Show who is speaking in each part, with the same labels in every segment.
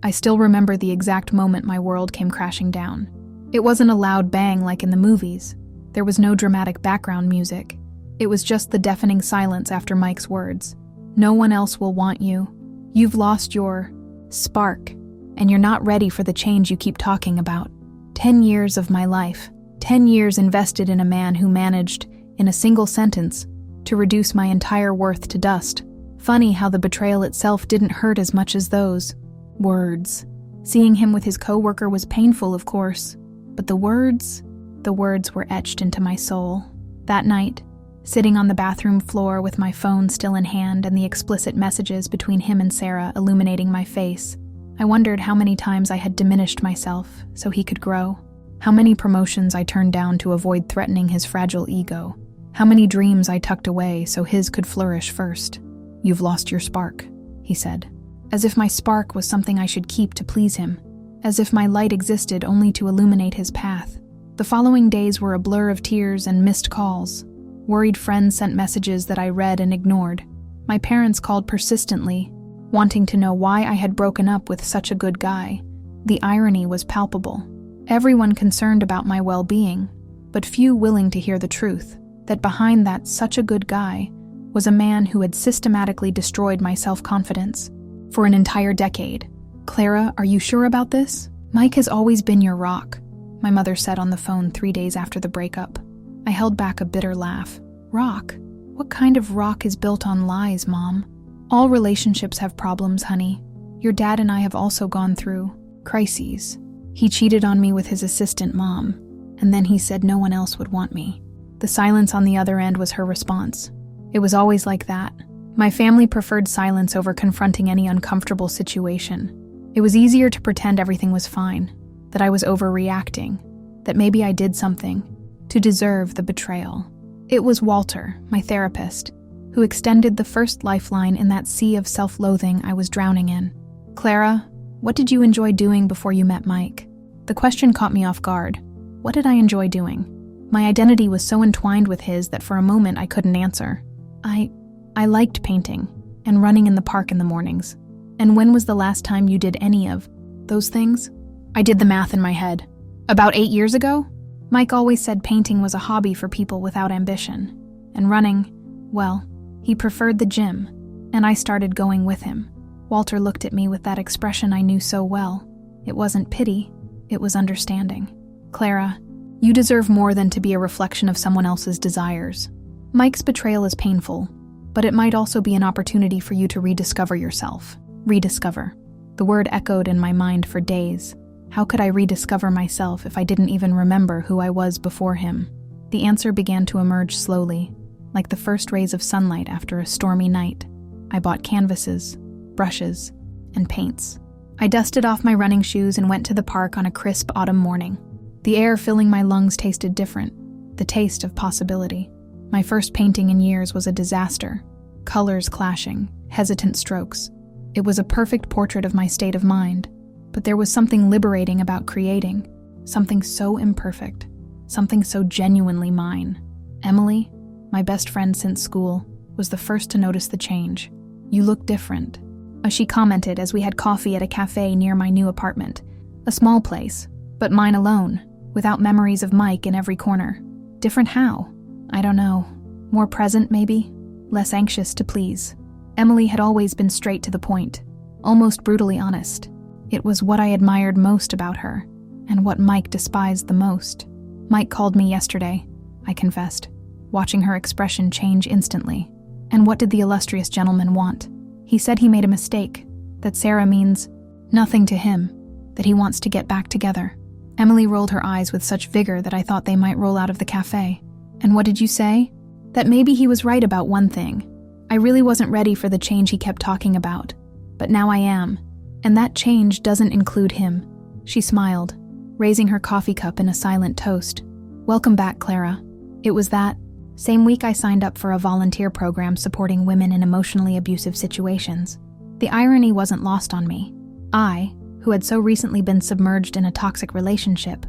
Speaker 1: I still remember the exact moment my world came crashing down. It wasn't a loud bang like in the movies. There was no dramatic background music. It was just the deafening silence after Mike's words. No one else will want you. You've lost your spark, and you're not ready for the change you keep talking about. 10 years of my life. 10 years invested in a man who managed, in a single sentence, to reduce my entire worth to dust. Funny how the betrayal itself didn't hurt as much as those words. Seeing him with his coworker was painful, of course, but the words were etched into my soul. That night, sitting on the bathroom floor with my phone still in hand and the explicit messages between him and Sarah illuminating my face, I wondered how many times I had diminished myself so he could grow. How many promotions I turned down to avoid threatening his fragile ego. How many dreams I tucked away so his could flourish first. "You've lost your spark," he said. As if my spark was something I should keep to please him. As if my light existed only to illuminate his path. The following days were a blur of tears and missed calls. Worried friends sent messages that I read and ignored. My parents called persistently, wanting to know why I had broken up with such a good guy. The irony was palpable. Everyone concerned about my well-being, but few willing to hear the truth, that behind that such a good guy was a man who had systematically destroyed my self-confidence. For an entire decade. "Clara, are you sure about this? Mike has always been your rock," my mother said on the phone 3 days after the breakup. I held back a bitter laugh. "Rock? What kind of rock is built on lies, Mom? All relationships have problems, honey. Your dad and I have also gone through crises. He cheated on me with his assistant, Mom, and then he said no one else would want me." The silence on the other end was her response. It was always like that. My family preferred silence over confronting any uncomfortable situation. It was easier to pretend everything was fine, that I was overreacting, that maybe I did something to deserve the betrayal. It was Walter, my therapist, who extended the first lifeline in that sea of self-loathing I was drowning in. "Clara, what did you enjoy doing before you met Mike?" The question caught me off guard. What did I enjoy doing? My identity was so entwined with his that for a moment I couldn't answer. I liked painting and running in the park in the mornings. "And when was the last time you did any of those things?" I did the math in my head. "About 8 years ago?" Mike always said painting was a hobby for people without ambition. And running, well, he preferred the gym, and I started going with him. Walter looked at me with that expression I knew so well. It wasn't pity, it was understanding. "Clara, you deserve more than to be a reflection of someone else's desires. Mike's betrayal is painful, but it might also be an opportunity for you to rediscover yourself." Rediscover. The word echoed in my mind for days. How could I rediscover myself if I didn't even remember who I was before him? The answer began to emerge slowly, like the first rays of sunlight after a stormy night. I bought canvases, brushes, and paints. I dusted off my running shoes and went to the park on a crisp autumn morning. The air filling my lungs tasted different, the taste of possibility. My first painting in years was a disaster. Colors clashing, hesitant strokes. It was a perfect portrait of my state of mind, but there was something liberating about creating, something so imperfect, something so genuinely mine. Emily, my best friend since school, was the first to notice the change. "You look different," she commented as we had coffee at a cafe near my new apartment. A small place, but mine alone, without memories of Mike in every corner. Different how? I don't know. More present, maybe? Less anxious to please. Emily had always been straight to the point, almost brutally honest. It was what I admired most about her, and what Mike despised the most. "Mike called me yesterday," I confessed, watching her expression change instantly. "And what did the illustrious gentleman want?" "He said he made a mistake, that Sarah means nothing to him, that he wants to get back together." Emily rolled her eyes with such vigor that I thought they might roll out of the cafe. "And what did you say?" "That maybe he was right about one thing. I really wasn't ready for the change he kept talking about, but now I am, and that change doesn't include him." She smiled, raising her coffee cup in a silent toast. "Welcome back, Clara. It was that same week I signed up for a volunteer program supporting women in emotionally abusive situations. The irony wasn't lost on me. I, who had so recently been submerged in a toxic relationship,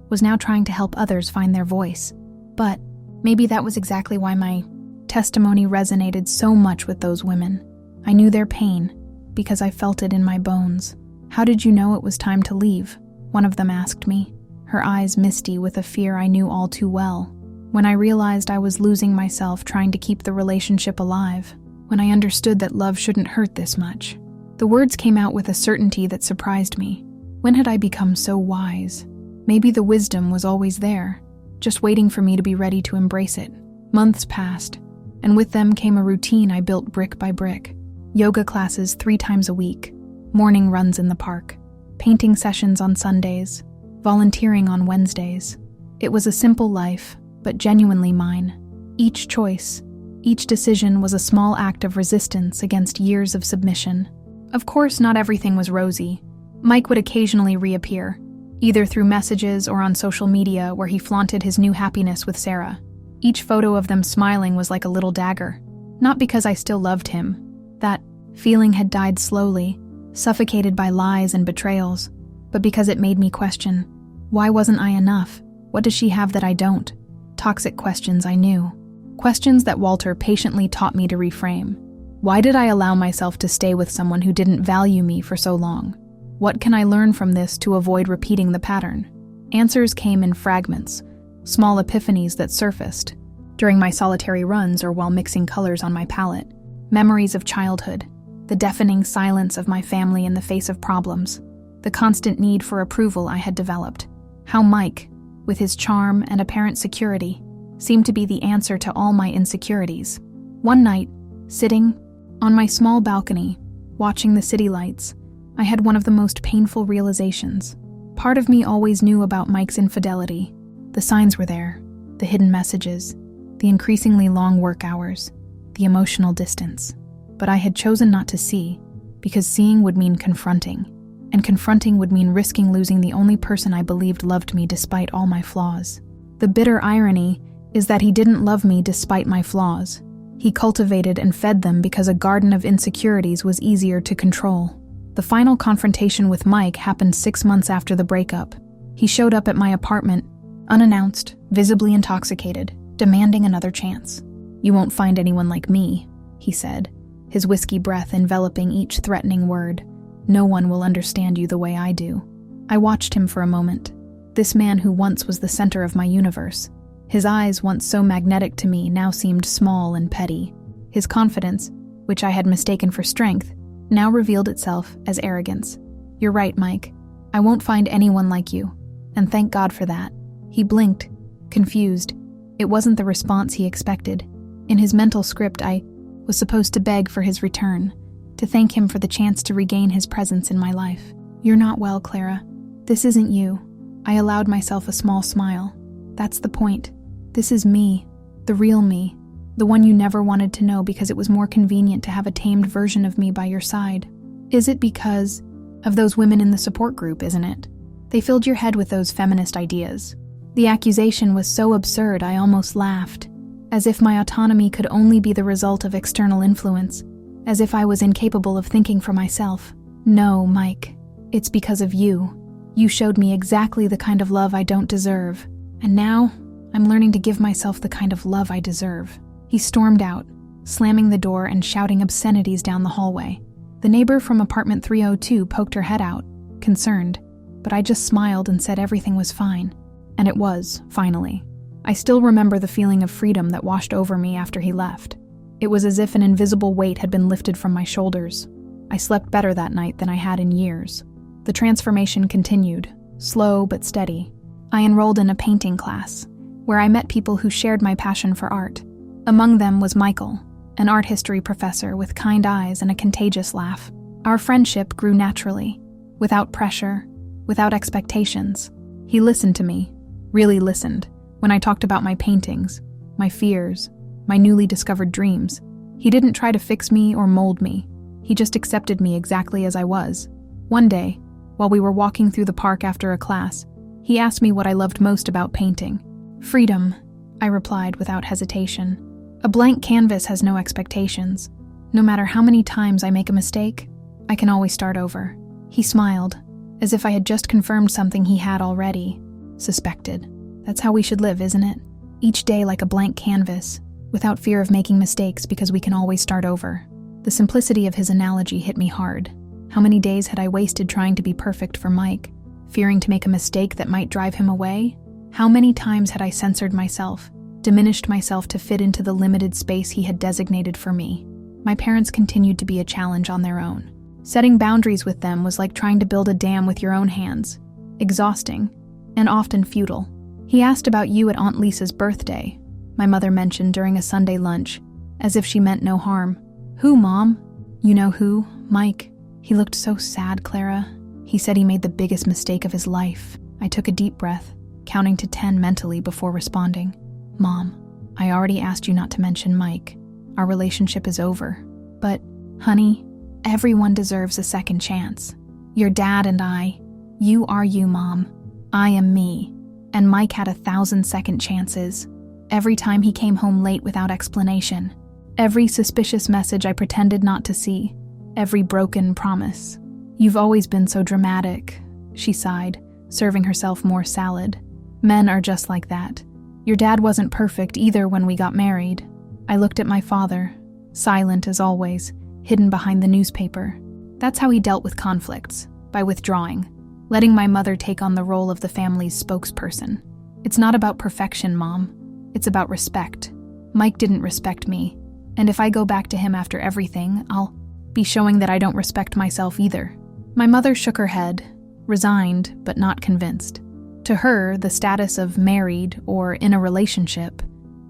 Speaker 1: was now trying to help others find their voice. But maybe that was exactly why my testimony resonated so much with those women. I knew their pain because I felt it in my bones. "How did you know it was time to leave?" one of them asked me, her eyes misty with a fear I knew all too well. When I realized I was losing myself trying to keep the relationship alive, when I understood that love shouldn't hurt this much. The words came out with a certainty that surprised me. When had I become so wise? Maybe the wisdom was always there, just waiting for me to be ready to embrace it. Months passed, and with them came a routine I built brick by brick. Yoga classes 3 times a week, morning runs in the park, painting sessions on Sundays, volunteering on Wednesdays. It was a simple life, but genuinely mine. Each choice, each decision was a small act of resistance against years of submission. Of course, not everything was rosy. Mike would occasionally reappear, either through messages or on social media where he flaunted his new happiness with Sarah. Each photo of them smiling was like a little dagger. Not because I still loved him. That feeling had died slowly, suffocated by lies and betrayals, but because it made me question, why wasn't I enough? What does she have that I don't? Toxic questions I knew. Questions that Walter patiently taught me to reframe. Why did I allow myself to stay with someone who didn't value me for so long? What can I learn from this to avoid repeating the pattern? Answers came in fragments, small epiphanies that surfaced during my solitary runs or while mixing colors on my palette. Memories of childhood, the deafening silence of my family in the face of problems, the constant need for approval I had developed. How Mike, with his charm and apparent security, seemed to be the answer to all my insecurities. One night, sitting on my small balcony, watching the city lights, I had one of the most painful realizations. Part of me always knew about Mike's infidelity. The signs were there, the hidden messages, the increasingly long work hours, the emotional distance. But I had chosen not to see, because seeing would mean confronting, and confronting would mean risking losing the only person I believed loved me despite all my flaws. The bitter irony is that he didn't love me despite my flaws. He cultivated and fed them because a garden of insecurities was easier to control. The final confrontation with Mike happened 6 months after the breakup. He showed up at my apartment, unannounced, visibly intoxicated, demanding another chance. "You won't find anyone like me," he said, his whiskey breath enveloping each threatening word. "No one will understand you the way I do." I watched him for a moment. This man who once was the center of my universe. His eyes, once so magnetic to me, now seemed small and petty. His confidence, which I had mistaken for strength, now revealed itself as arrogance. "You're right, Mike. I won't find anyone like you. And thank God for that." He blinked, confused. It wasn't the response he expected. In his mental script, I was supposed to beg for his return, to thank him for the chance to regain his presence in my life. "You're not well, Clara. This isn't you." I allowed myself a small smile. "That's the point. This is me, the real me, the one you never wanted to know because it was more convenient to have a tamed version of me by your side. Is it because of those women in the support group, isn't it? They filled your head with those feminist ideas." The accusation was so absurd I almost laughed, as if my autonomy could only be the result of external influence, as if I was incapable of thinking for myself. "No, Mike, it's because of you. You showed me exactly the kind of love I don't deserve, and now I'm learning to give myself the kind of love I deserve." He stormed out, slamming the door and shouting obscenities down the hallway. The neighbor from apartment 302 poked her head out, concerned, but I just smiled and said everything was fine. And it was, finally. I still remember the feeling of freedom that washed over me after he left. It was as if an invisible weight had been lifted from my shoulders. I slept better that night than I had in years. The transformation continued, slow but steady. I enrolled in a painting class, where I met people who shared my passion for art. Among them was Michael, an art history professor with kind eyes and a contagious laugh. Our friendship grew naturally, without pressure, without expectations. He listened to me, really listened, when I talked about my paintings, my fears, my newly discovered dreams. He didn't try to fix me or mold me. He just accepted me exactly as I was. One day, while we were walking through the park after a class, he asked me what I loved most about painting. "Freedom," I replied without hesitation. "A blank canvas has no expectations. No matter how many times I make a mistake, I can always start over." He smiled, as if I had just confirmed something he had already suspected. That's how we should live, isn't it? Each day like a blank canvas, without fear of making mistakes because we can always start over. The simplicity of his analogy hit me hard. How many days had I wasted trying to be perfect for Mike, fearing to make a mistake that might drive him away? How many times had I censored myself, diminished myself to fit into the limited space he had designated for me? My parents continued to be a challenge on their own. Setting boundaries with them was like trying to build a dam with your own hands, exhausting and often futile. He asked about you at Aunt Lisa's birthday, my mother mentioned during a Sunday lunch, as if she meant no harm. Who, Mom? You know who? Mike. He looked so sad, Clara. He said he made the biggest mistake of his life. I took a deep breath, counting to 10 mentally before responding. Mom, I already asked you not to mention Mike. Our relationship is over. But, honey, everyone deserves a second chance. Your dad and I. You are you, Mom. I am me. And Mike had 1,000 second chances. Every time he came home late without explanation. Every suspicious message I pretended not to see. Every broken promise. You've always been so dramatic, she sighed, serving herself more salad. Men are just like that. Your dad wasn't perfect either when we got married. I looked at my father, silent as always, hidden behind the newspaper. That's how he dealt with conflicts, by withdrawing, letting my mother take on the role of the family's spokesperson. It's not about perfection, Mom. It's about respect. Mike didn't respect me, and if I go back to him after everything, I'll be showing that I don't respect myself either. My mother shook her head, resigned but not convinced. To her, the status of married or in a relationship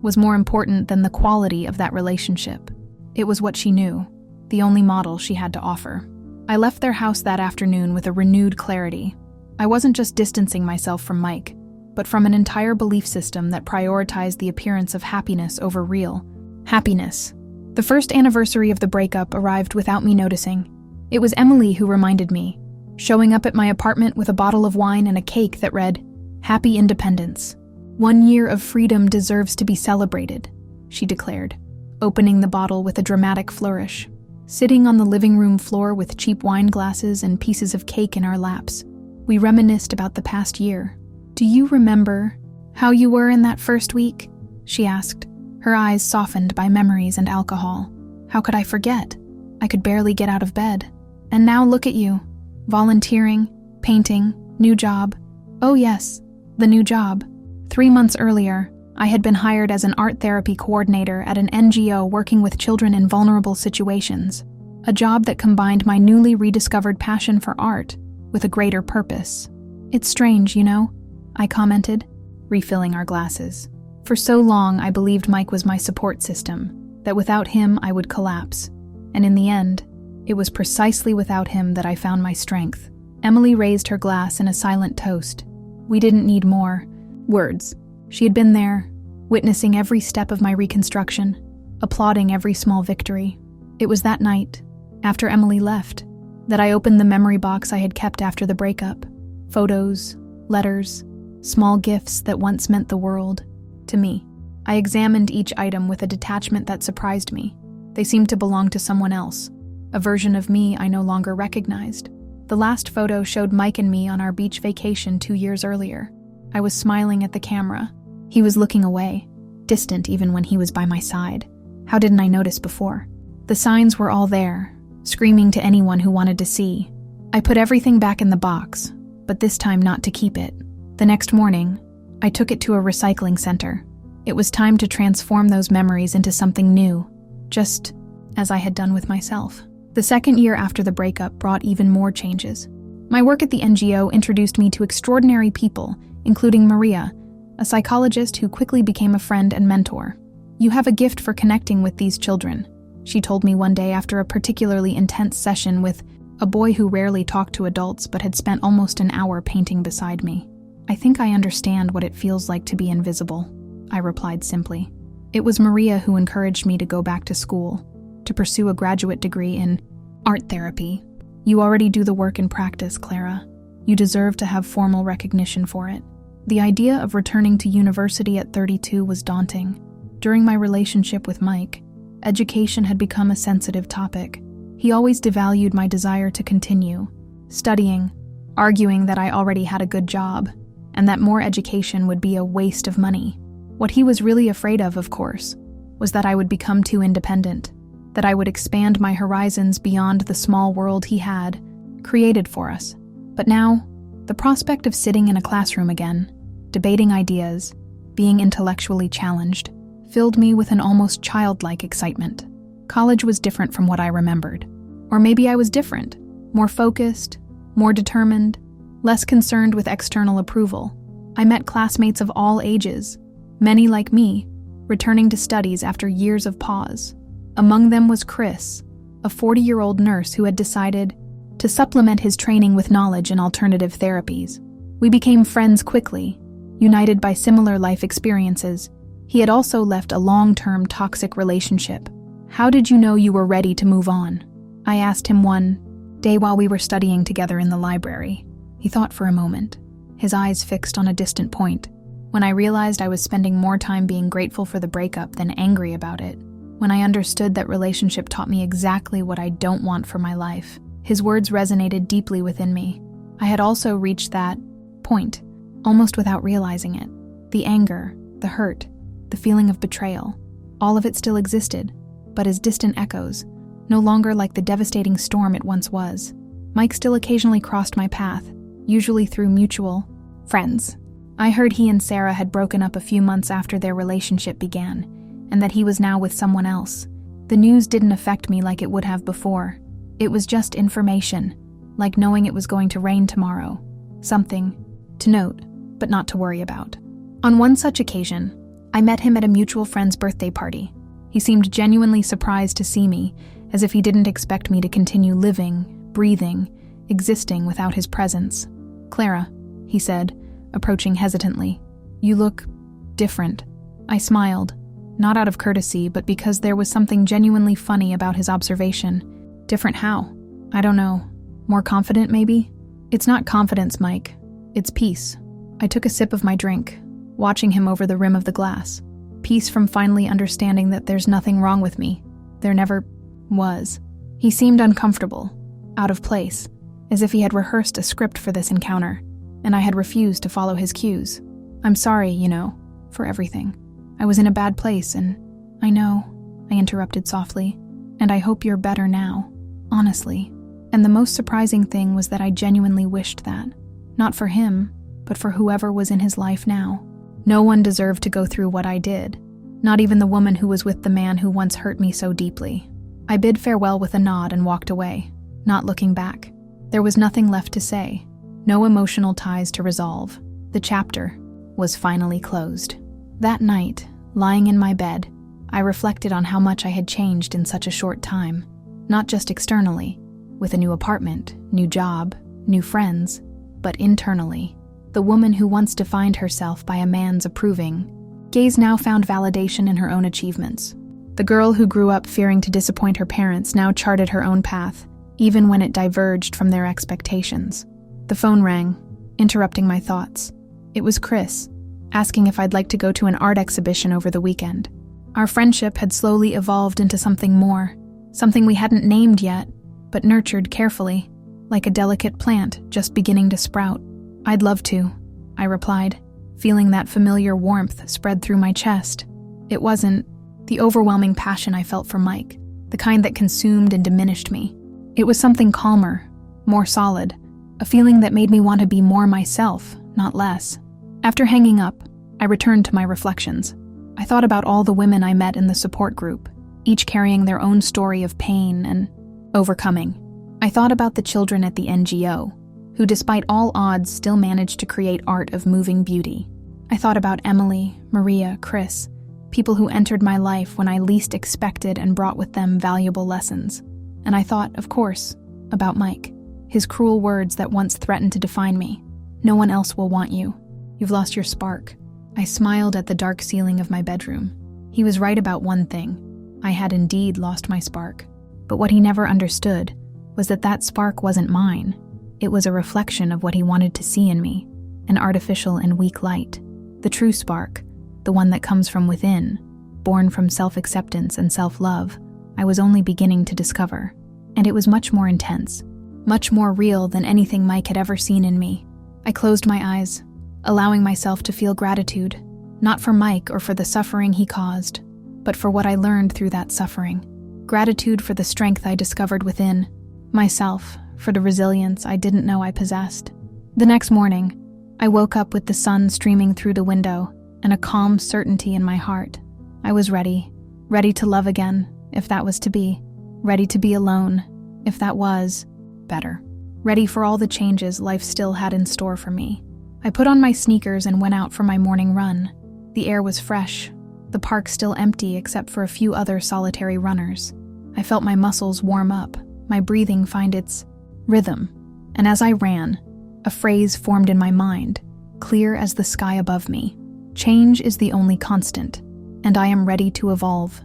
Speaker 1: was more important than the quality of that relationship. It was what she knew, the only model she had to offer. I left their house that afternoon with a renewed clarity. I wasn't just distancing myself from Mike, but from an entire belief system that prioritized the appearance of happiness over real happiness. The first anniversary of the breakup arrived without me noticing. It was Emily who reminded me, showing up at my apartment with a bottle of wine and a cake that read, "Happy Independence. 1 year of freedom deserves to be celebrated," she declared, opening the bottle with a dramatic flourish. Sitting on the living room floor with cheap wine glasses and pieces of cake in our laps, we reminisced about the past year. "Do you remember how you were in that first week?" she asked, her eyes softened by memories and alcohol. How could I forget? I could barely get out of bed. And now look at you. Volunteering, painting, new job. Oh yes, the new job. 3 months earlier, I had been hired as an art therapy coordinator at an NGO working with children in vulnerable situations. A job that combined my newly rediscovered passion for art with a greater purpose. "It's strange, you know," I commented, refilling our glasses. For so long, I believed Mike was my support system, that without him I would collapse. And in the end, it was precisely without him that I found my strength. Emily raised her glass in a silent toast. We didn't need more words. She had been there, witnessing every step of my reconstruction, applauding every small victory. It was that night, after Emily left, that I opened the memory box I had kept after the breakup. Photos, letters, small gifts that once meant the world to me. I examined each item with a detachment that surprised me. They seemed to belong to someone else, a version of me I no longer recognized. The last photo showed Mike and me on our beach vacation 2 years earlier. I was smiling at the camera. He was looking away, distant even when he was by my side. How didn't I notice before? The signs were all there, screaming to anyone who wanted to see. I put everything back in the box, but this time not to keep it. The next morning, I took it to a recycling center. It was time to transform those memories into something new, just as I had done with myself. The second year after the breakup brought even more changes. My work at the NGO introduced me to extraordinary people, including Maria, a psychologist who quickly became a friend and mentor. "You have a gift for connecting with these children," she told me one day after a particularly intense session with a boy who rarely talked to adults but had spent almost an hour painting beside me. "I think I understand what it feels like to be invisible," I replied simply. It was Maria who encouraged me to go back to school, to pursue a graduate degree in art therapy. "You already do the work in practice, Clara. You deserve to have formal recognition for it." The idea of returning to university at 32 was daunting. During my relationship with Mike, education had become a sensitive topic. He always devalued my desire to continue studying, arguing that I already had a good job, and that more education would be a waste of money. What he was really afraid of course, was that I would become too independent, that I would expand my horizons beyond the small world he had created for us. But now, the prospect of sitting in a classroom again, debating ideas, being intellectually challenged, filled me with an almost childlike excitement. College was different from what I remembered. Or maybe I was different, more focused, more determined, less concerned with external approval. I met classmates of all ages, many like me, returning to studies after years of pause. Among them was Chris, a 40-year-old nurse who had decided to supplement his training with knowledge in alternative therapies. We became friends quickly, united by similar life experiences. He had also left a long-term toxic relationship. "How did you know you were ready to move on?" I asked him one day while we were studying together in the library. He thought for a moment, his eyes fixed on a distant point. When I realized I was spending more time being grateful for the breakup than angry about it, when I understood that relationship taught me exactly what I don't want for my life, his words resonated deeply within me. I had also reached that point, almost without realizing it. The anger, the hurt, the feeling of betrayal, all of it still existed, but as distant echoes, no longer like the devastating storm it once was. Mike still occasionally crossed my path, usually through mutual friends. I heard he and Sarah had broken up a few months after their relationship began, and that he was now with someone else. The news didn't affect me like it would have before. It was just information, like knowing it was going to rain tomorrow. Something to note, but not to worry about. On one such occasion, I met him at a mutual friend's birthday party. He seemed genuinely surprised to see me, as if he didn't expect me to continue living, breathing, existing without his presence. "Clara," he said, approaching hesitantly, "you look different." I smiled, not out of courtesy, but because there was something genuinely funny about his observation. "Different how?" "I don't know. More confident, maybe?" "It's not confidence, Mike. It's peace." I took a sip of my drink, watching him over the rim of the glass. Peace from finally understanding that there's nothing wrong with me. There never was. He seemed uncomfortable, out of place, as if he had rehearsed a script for this encounter, and I had refused to follow his cues. "I'm sorry, for everything. I was in a bad place, and I know," I interrupted softly, "and I hope you're better now, honestly." And the most surprising thing was that I genuinely wished that. Not for him, but for whoever was in his life now. No one deserved to go through what I did, not even the woman who was with the man who once hurt me so deeply. I bid farewell with a nod and walked away, not looking back. There was nothing left to say, no emotional ties to resolve. The chapter was finally closed. That night, lying in my bed, I reflected on how much I had changed in such a short time, not just externally, with a new apartment, new job, new friends, but internally. The woman who once defined herself by a man's approving gaze now found validation in her own achievements. The girl who grew up fearing to disappoint her parents now charted her own path, even when it diverged from their expectations. The phone rang, interrupting my thoughts. It was Chris, asking if I'd like to go to an art exhibition over the weekend. Our friendship had slowly evolved into something more, something we hadn't named yet, but nurtured carefully, like a delicate plant just beginning to sprout. "I'd love to," I replied, feeling that familiar warmth spread through my chest. It wasn't the overwhelming passion I felt for Mike, the kind that consumed and diminished me. It was something calmer, more solid, a feeling that made me want to be more myself, not less. After hanging up, I returned to my reflections. I thought about all the women I met in the support group, each carrying their own story of pain and overcoming. I thought about the children at the NGO, who despite all odds still managed to create art of moving beauty. I thought about Emily, Maria, Chris, people who entered my life when I least expected and brought with them valuable lessons. And I thought, of course, about Mike, his cruel words that once threatened to define me. "No one else will want you. You've lost your spark." I smiled at the dark ceiling of my bedroom. He was right about one thing. I had indeed lost my spark. But what he never understood was that that spark wasn't mine. It was a reflection of what he wanted to see in me, an artificial and weak light. The true spark, the one that comes from within, born from self-acceptance and self-love, I was only beginning to discover. And it was much more intense, much more real than anything Mike had ever seen in me. I closed my eyes, allowing myself to feel gratitude, not for Mike or for the suffering he caused, but for what I learned through that suffering. Gratitude for the strength I discovered within myself, for the resilience I didn't know I possessed. The next morning, I woke up with the sun streaming through the window and a calm certainty in my heart. I was ready to love again, if that was to be, ready to be alone, if that was better, ready for all the changes life still had in store for me. I put on my sneakers and went out for my morning run. The air was fresh, the park still empty except for a few other solitary runners. I felt my muscles warm up, my breathing find its rhythm, and as I ran, a phrase formed in my mind, clear as the sky above me. Change is the only constant, and I am ready to evolve.